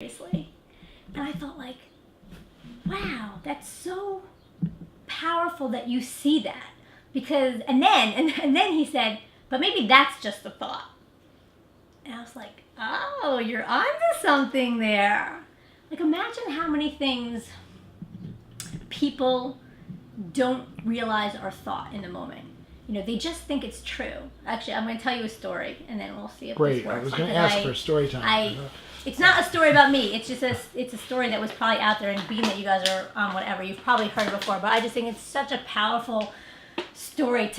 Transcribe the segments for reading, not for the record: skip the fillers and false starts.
seriously. And I thought, like, wow, that's so powerful that you see that. Because, and then he said, but maybe that's just a thought. And I was like, oh, you're onto something there. Like, imagine how many things people don't realize are thought in the moment. You know, they just think it's true. Actually, I'm going to tell you a story, and then we'll see if Great. this works. I was going to ask for story time. It's not a story about me. It's just it's a story that was probably out there, and being that you guys are on whatever, you've probably heard it before. But I just think it's such a powerful story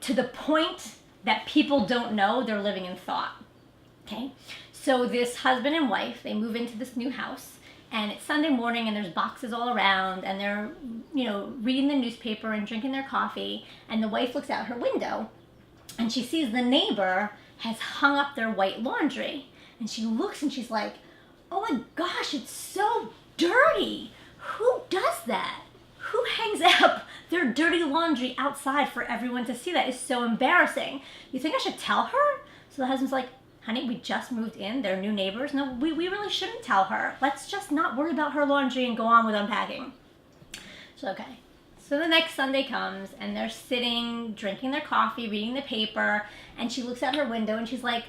to the point that people don't know they're living in thought. Okay, so this husband and wife, they move into this new house, and it's Sunday morning, and there's boxes all around, and they're, you know, reading the newspaper and drinking their coffee, and the wife looks out her window, and she sees the neighbor has hung up their white laundry, and she looks and she's like, oh my gosh, it's so dirty. Who does that? Who hangs up their dirty laundry outside for everyone to see? That is so embarrassing. You think I should tell her? So the husband's like, honey, we just moved in. They're new neighbors. No, we really shouldn't tell her. Let's just not worry about her laundry and go on with unpacking. So, okay. So the next Sunday comes, and they're sitting, drinking their coffee, reading the paper, and she looks out her window, and she's like,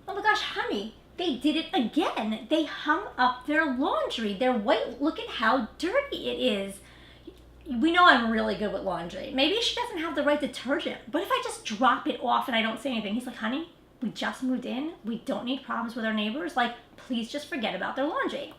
oh my gosh, honey, they did it again. They hung up their laundry. Their white, look at how dirty it is. We know I'm really good with laundry. Maybe she doesn't have the right detergent, but if I just drop it off and I don't say anything, he's like, honey, we just moved in. We don't need problems with our neighbors. Like, please just forget about their laundry.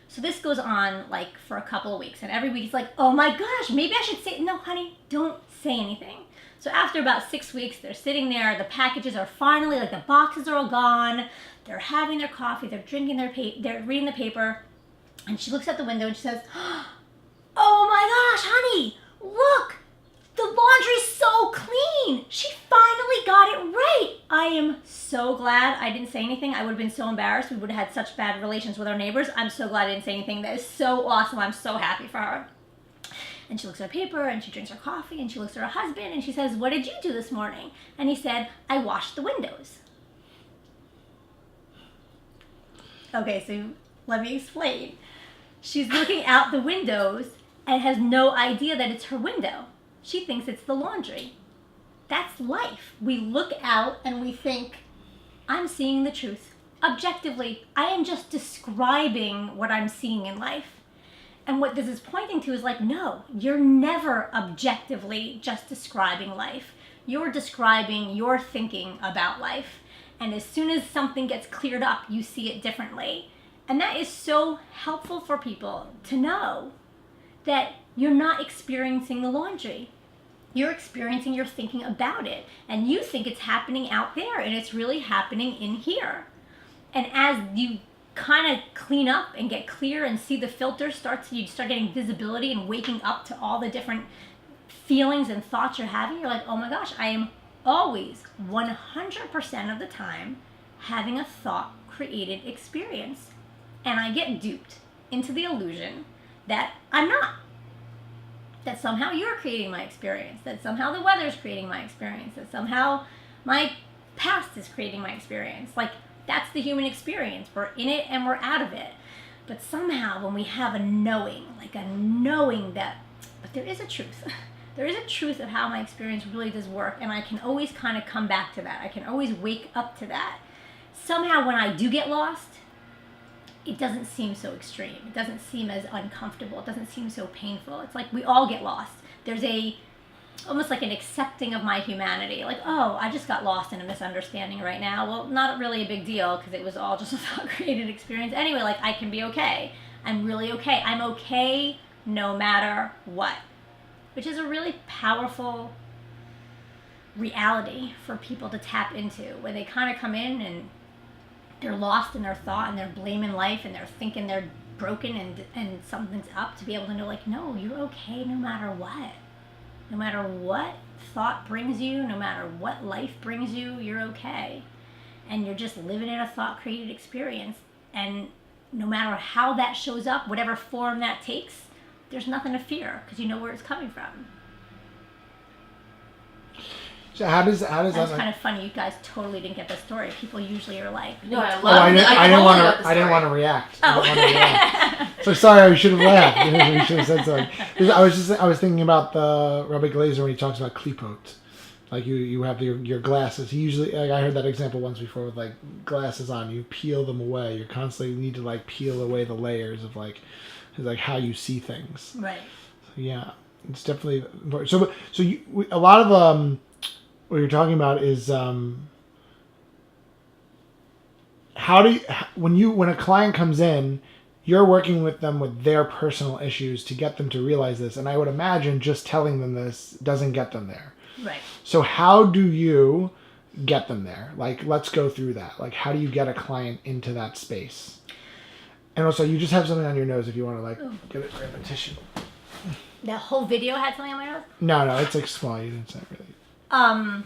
So this goes on like for a couple of weeks, and every week he's like, oh my gosh, maybe I should say, no, honey, don't say anything. So after about 6 weeks, they're sitting there. The packages are finally, like, the boxes are all gone. They're having their coffee. They're drinking they're reading the paper. And she looks out the window and she says, oh my gosh, honey, look, the laundry's so clean. She finally got it right. I am so glad I didn't say anything. I would have been so embarrassed. We would have had such bad relations with our neighbors. I'm so glad I didn't say anything. That is so awesome. I'm so happy for her. And she looks at her paper, and she drinks her coffee, and she looks at her husband, and she says, what did you do this morning? And he said, I washed the windows. Okay, so let me explain. She's looking out the windows and has no idea that it's her window. She thinks it's the laundry. That's life. We look out and we think, I'm seeing the truth. Objectively, I am just describing what I'm seeing in life. And what this is pointing to is like, no, you're never objectively just describing life. You're describing your thinking about life. And as soon as something gets cleared up, you see it differently. And that is so helpful for people to know that you're not experiencing the laundry. You're experiencing your thinking about it. And you think it's happening out there, and it's really happening in here. And as you kind of clean up and get clear and see the filter you start getting visibility and waking up to all the different feelings and thoughts you're having, you're like, oh my gosh, I am always 100% of the time having a thought created experience. And I get duped into the illusion that I'm not. That somehow you're creating my experience, that somehow the weather's creating my experience, that somehow my past is creating my experience. Like, that's the human experience. We're in it and we're out of it. But somehow when we have a knowing, like a knowing that, but there is a truth. There is a truth of how my experience really does work, and I can always kind of come back to that. I can always wake up to that. Somehow when I do get lost, it doesn't seem so extreme. It doesn't seem as uncomfortable. It doesn't seem so painful. It's like we all get lost. There's almost like an accepting of my humanity. Like, oh, I just got lost in a misunderstanding right now. Well, not really a big deal because it was all just a thought-created experience. Anyway, like, I can be okay. I'm really okay. I'm okay no matter what. Which is a really powerful reality for people to tap into, where they kind of come in and they're lost in their thought and they're blaming life and they're thinking they're broken and something's up, to be able to know, like, no, you're okay no matter what. No matter what thought brings you, no matter what life brings you, you're okay. And you're just living in a thought-created experience. And no matter how that shows up, whatever form that takes, there's nothing to fear because you know where it's coming from. So how does that That's like? kind of funny. You guys totally didn't get the story. People usually are like, No, I love Oh, I didn't totally want got to. the I didn't story. want to react. Oh. I didn't want to react. So sorry, we should have laughed. We should have said something. I was thinking about the Rabbi Glazer when he talks about klipot. Like you have your glasses. He usually, like I heard that example once before with like glasses on. You peel them away. You constantly need to like peel away the layers of like how you see things. right. So, yeah, it's definitely important. So a lot of what you're talking about is how do you, when a client comes in, you're working with them with their personal issues to get them to realize this, and I would imagine just telling them this doesn't get them there. Right. So how do you get them there? Like, let's go through that. Like, how do you get a client into that space? And also, you just have something on your nose if you want to like get it grab a tissue. The whole video had something on my nose. No, it's like small. You didn't say really. Have